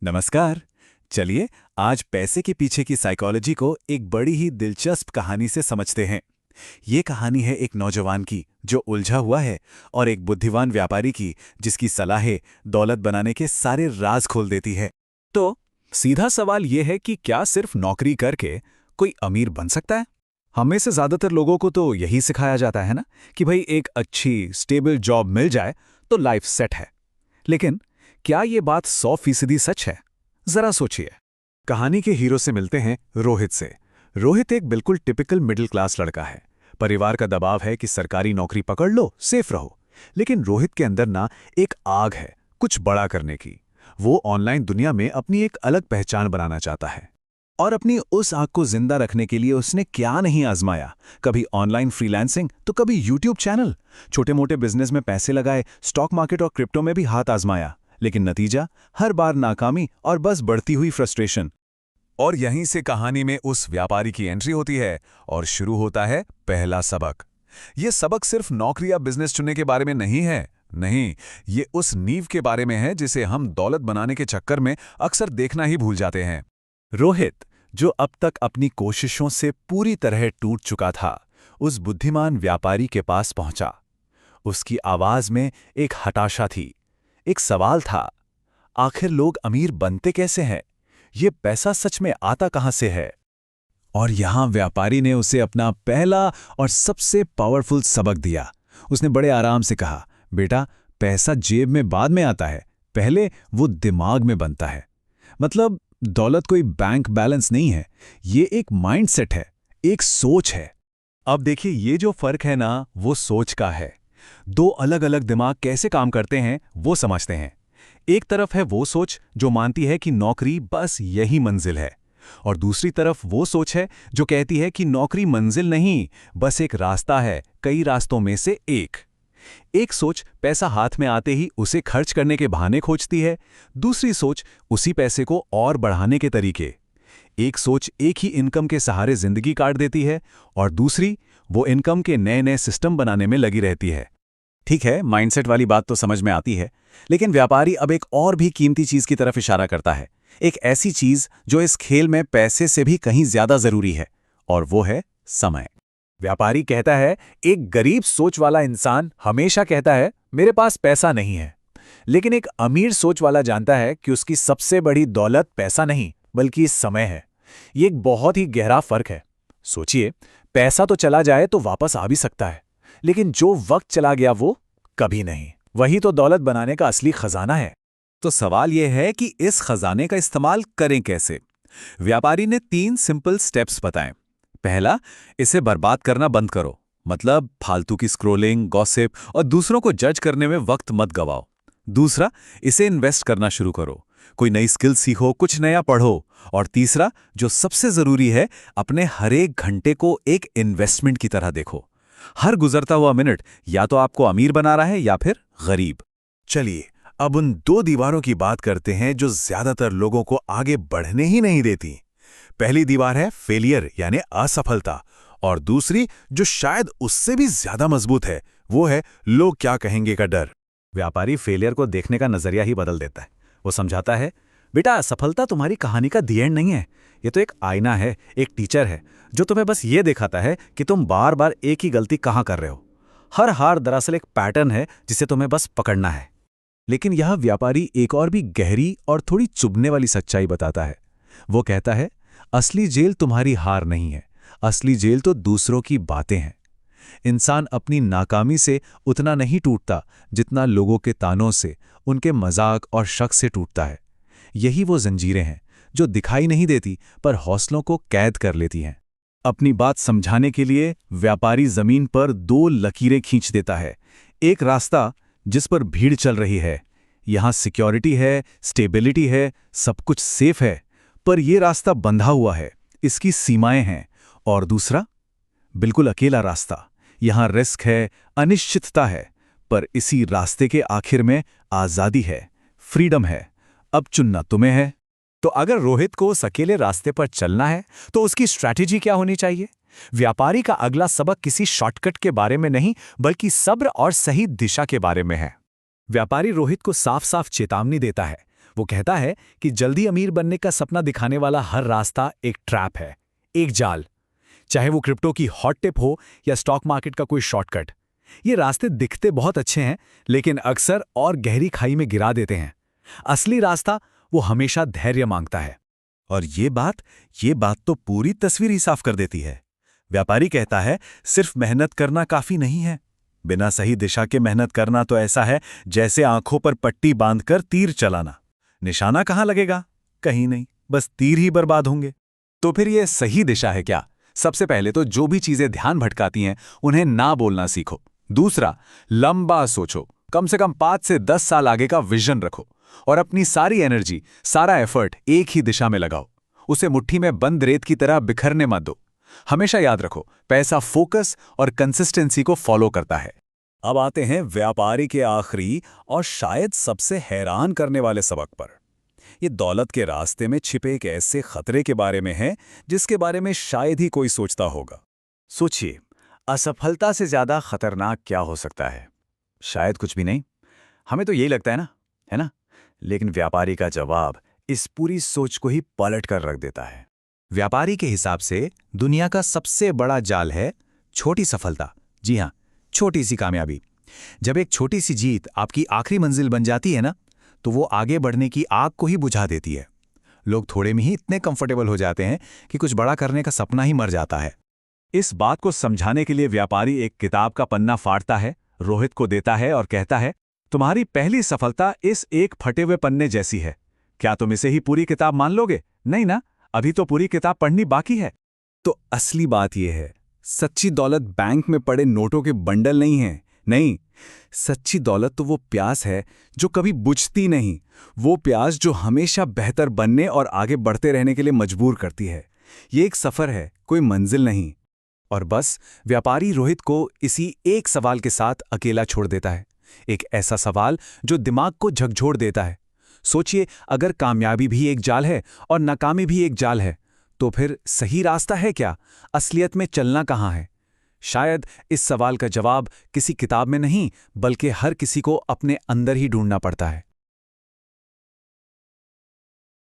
नमस्कार। चलिए आज पैसे के पीछे की साइकोलॉजी को एक बड़ी ही दिलचस्प कहानी से समझते हैं। ये कहानी है एक नौजवान की जो उलझा हुआ है और एक बुद्धिमान व्यापारी की जिसकी सलाहें दौलत बनाने के सारे राज खोल देती है। तो सीधा सवाल ये है कि क्या सिर्फ नौकरी करके कोई अमीर बन सकता है? हम में से ज्यादातर लोगों को तो यही सिखाया जाता है ना कि भाई एक अच्छी स्टेबल जॉब मिल जाए तो लाइफ सेट है। लेकिन क्या ये बात 100% सच है? जरा सोचिए। कहानी के हीरो से मिलते हैं रोहित से। रोहित एक बिल्कुल टिपिकल मिडिल क्लास लड़का है। परिवार का दबाव है कि सरकारी नौकरी पकड़ लो, सेफ रहो। लेकिन रोहित के अंदर ना एक आग है कुछ बड़ा करने की। वो ऑनलाइन दुनिया में अपनी एक अलग पहचान बनाना चाहता है। और अपनी उस आग को जिंदा रखने के लिए उसने क्या नहीं आजमाया। कभी ऑनलाइन फ्रीलांसिंग तो कभी यूट्यूब चैनल, छोटे मोटे बिजनेस में पैसे लगाए, स्टॉक मार्केट और क्रिप्टो में भी हाथ आजमाया। लेकिन नतीजा हर बार नाकामी और बस बढ़ती हुई फ्रस्ट्रेशन। और यहीं से कहानी में उस व्यापारी की एंट्री होती है और शुरू होता है पहला सबक। ये सबक सिर्फ नौकरी या बिजनेस चुनने के बारे में नहीं है। नहीं, ये उस नींव के बारे में है जिसे हम दौलत बनाने के चक्कर में अक्सर देखना ही भूल जाते हैं। रोहित, जो अब तक अपनी कोशिशों से पूरी तरह टूट चुका था, उस बुद्धिमान व्यापारी के पास पहुंचा। उसकी आवाज में एक हताशा थी, एक सवाल था। आखिर लोग अमीर बनते कैसे हैं? ये पैसा सच में आता कहां से है? और यहां व्यापारी ने उसे अपना पहला और सबसे पावरफुल सबक दिया। उसने बड़े आराम से कहा, बेटा, पैसा जेब में बाद में आता है, पहले वो दिमाग में बनता है। मतलब दौलत कोई बैंक बैलेंस नहीं है, ये एक माइंडसेट है, एक सोच है। अब देखिए, ये जो फर्क है ना, वो सोच का है। दो अलग अलग दिमाग कैसे काम करते हैं वो समझते हैं। एक तरफ है वो सोच जो मानती है कि नौकरी बस यही मंजिल है, और दूसरी तरफ वो सोच है जो कहती है कि नौकरी मंजिल नहीं, बस एक रास्ता है कई रास्तों में से एक। एक सोच पैसा हाथ में आते ही उसे खर्च करने के बहाने खोजती है, दूसरी सोच उसी पैसे को और बढ़ाने के तरीके। एक सोच एक ही इनकम के सहारे जिंदगी काट देती है और दूसरी वो इनकम के नए नए सिस्टम बनाने में लगी रहती है। ठीक है, माइंडसेट वाली बात तो समझ में आती है, लेकिन व्यापारी अब एक और भी कीमती चीज की तरफ इशारा करता है। एक ऐसी चीज जो इस खेल में पैसे से भी कहीं ज्यादा जरूरी है, और वो है समय। व्यापारी कहता है, एक गरीब सोच वाला इंसान हमेशा कहता है मेरे पास पैसा नहीं है, लेकिन एक अमीर सोच वाला जानता है कि उसकी सबसे बड़ी दौलत पैसा नहीं बल्कि समय है। ये एक बहुत ही गहरा फर्क है। सोचिए, पैसा तो चला जाए तो वापस आ भी सकता है, लेकिन जो वक्त चला गया वो कभी नहीं। वही तो दौलत बनाने का असली खजाना है। तो सवाल यह है कि इस खजाने का इस्तेमाल करें कैसे? व्यापारी ने 3 सिंपल स्टेप्स बताए। पहला, इसे बर्बाद करना बंद करो। मतलब फालतू की स्क्रोलिंग, गॉसिप और दूसरों को जज करने में वक्त मत गवाओ। दूसरा, इसे इन्वेस्ट करना शुरू करो। कोई नई स्किल सीखो, कुछ नया पढ़ो। और तीसरा, जो सबसे जरूरी है, अपने हर एक घंटे को एक इन्वेस्टमेंट की तरह देखो। हर गुजरता हुआ मिनट या तो आपको अमीर बना रहा है या फिर गरीब। चलिए अब उन 2 दीवारों की बात करते हैं जो ज्यादातर लोगों को आगे बढ़ने ही नहीं देती। पहली दीवार है फेलियर यानी असफलता, और दूसरी जो शायद उससे भी ज्यादा मजबूत है, वो है लोग क्या कहेंगे का डर। व्यापारी फेलियर को देखने का नजरिया ही बदल देता है। वो समझाता है, बेटा, सफलता तुम्हारी कहानी का दी एंड नहीं है। ये तो एक आईना है, एक टीचर है जो तुम्हें बस ये दिखाता है कि तुम बार बार एक ही गलती कहां कर रहे हो। हर हार दरअसल एक पैटर्न है जिसे तुम्हें बस पकड़ना है। लेकिन यह व्यापारी एक और भी गहरी और थोड़ी चुभने वाली सच्चाई बताता है। वो कहता है, असली जेल तुम्हारी हार नहीं है, असली जेल तो दूसरों की बातें हैं। इंसान अपनी नाकामी से उतना नहीं टूटता जितना लोगों के तानों से, उनके मजाक और शक से टूटता है। यही वो जंजीरें हैं जो दिखाई नहीं देती पर हौसलों को कैद कर लेती हैं। अपनी बात समझाने के लिए व्यापारी जमीन पर 2 लकीरें खींच देता है। एक रास्ता जिस पर भीड़ चल रही है, यहां सिक्योरिटी है, स्टेबिलिटी है, सब कुछ सेफ है, पर यह रास्ता बंधा हुआ है, इसकी सीमाएं हैं। और दूसरा, बिल्कुल अकेला रास्ता, यहां रिस्क है, अनिश्चितता है, पर इसी रास्ते के आखिर में आजादी है, फ्रीडम है। अब चुनना तुम्हें है। तो अगर रोहित को उस अकेले रास्ते पर चलना है तो उसकी स्ट्रैटेजी क्या होनी चाहिए? व्यापारी का अगला सबक किसी शॉर्टकट के बारे में नहीं बल्कि सब्र और सही दिशा के बारे में है। व्यापारी रोहित को साफ साफ चेतावनी देता है, वो कहता है कि जल्दी अमीर बनने का सपना दिखाने वाला हर रास्ता एक ट्रैप है, एक जाल। चाहे वो क्रिप्टो की हॉट टिप हो या स्टॉक मार्केट का कोई शॉर्टकट। ये रास्ते दिखते बहुत अच्छे हैं, लेकिन अक्सर और गहरी खाई में गिरा देते हैं। असली रास्ता वो हमेशा धैर्य मांगता है। और ये बात तो पूरी तस्वीर ही साफ कर देती है। व्यापारी कहता है सिर्फ मेहनत करना काफी नहीं है। बिना सही दिशा के मेहनत करना तो ऐसा है जैसे आंखों पर पट्टी बांधकर तीर चलाना। निशाना कहाँ लगेगा? कहीं नहीं, बस तीर ही बर्बाद होंगे। तो फिर ये सही दिशा है क्या? सबसे पहले तो जो भी चीजें ध्यान भटकाती हैं उन्हें ना बोलना सीखो। दूसरा, लंबा सोचो, कम से कम 5 से 10 साल आगे का विजन रखो और अपनी सारी एनर्जी, सारा एफर्ट एक ही दिशा में लगाओ। उसे मुट्ठी में बंद रेत की तरह बिखरने मत दो। हमेशा याद रखो, पैसा फोकस और कंसिस्टेंसी को फॉलो करता है। अब आते हैं व्यापारी के आखिरी और शायद सबसे हैरान करने वाले सबक पर। ये दौलत के रास्ते में छिपे एक ऐसे खतरे के बारे में है जिसके बारे में शायद ही कोई सोचता होगा। सोचिए, असफलता से ज्यादा खतरनाक क्या हो सकता है? शायद कुछ भी नहीं। हमें तो यही लगता है ना? लेकिन व्यापारी का जवाब इस पूरी सोच को ही पलट कर रख देता है। व्यापारी के हिसाब से दुनिया का सबसे बड़ा जाल है छोटी सफलता। जी हां, छोटी सी कामयाबी। जब एक छोटी सी जीत आपकी आखिरी मंजिल बन जाती है ना, तो वो आगे बढ़ने की आग को ही बुझा देती है। लोग थोड़े में ही इतने कंफर्टेबल हो जाते हैं कि कुछ बड़ा करने का सपना ही मर जाता है। इस बात को समझाने के लिए व्यापारी एक किताब का पन्ना फाड़ता है, रोहित को देता है और कहता है, तुम्हारी पहली सफलता इस एक फटे हुए पन्ने जैसी है। क्या तुम इसे ही पूरी किताब मान लोगे? नहीं ना, अभी तो पूरी किताब पढ़नी बाकी है। तो असली बात यह है, सच्ची दौलत बैंक में पड़े नोटों के बंडल नहीं है। नहीं, सच्ची दौलत तो वो प्यास है जो कभी बुझती नहीं। वो प्यास जो हमेशा बेहतर बनने और आगे बढ़ते रहने के लिए मजबूर करती है। ये एक सफर है, कोई मंजिल नहीं। और बस व्यापारी रोहित को इसी एक सवाल के साथ अकेला छोड़ देता है। एक ऐसा सवाल जो दिमाग को झकझोर देता है। सोचिए, अगर कामयाबी भी एक जाल है और नाकामी भी एक जाल है, तो फिर सही रास्ता है क्या? असलियत में चलना कहाँ है? शायद इस सवाल का जवाब किसी किताब में नहीं, बल्कि हर किसी को अपने अंदर ही ढूंढना पड़ता है।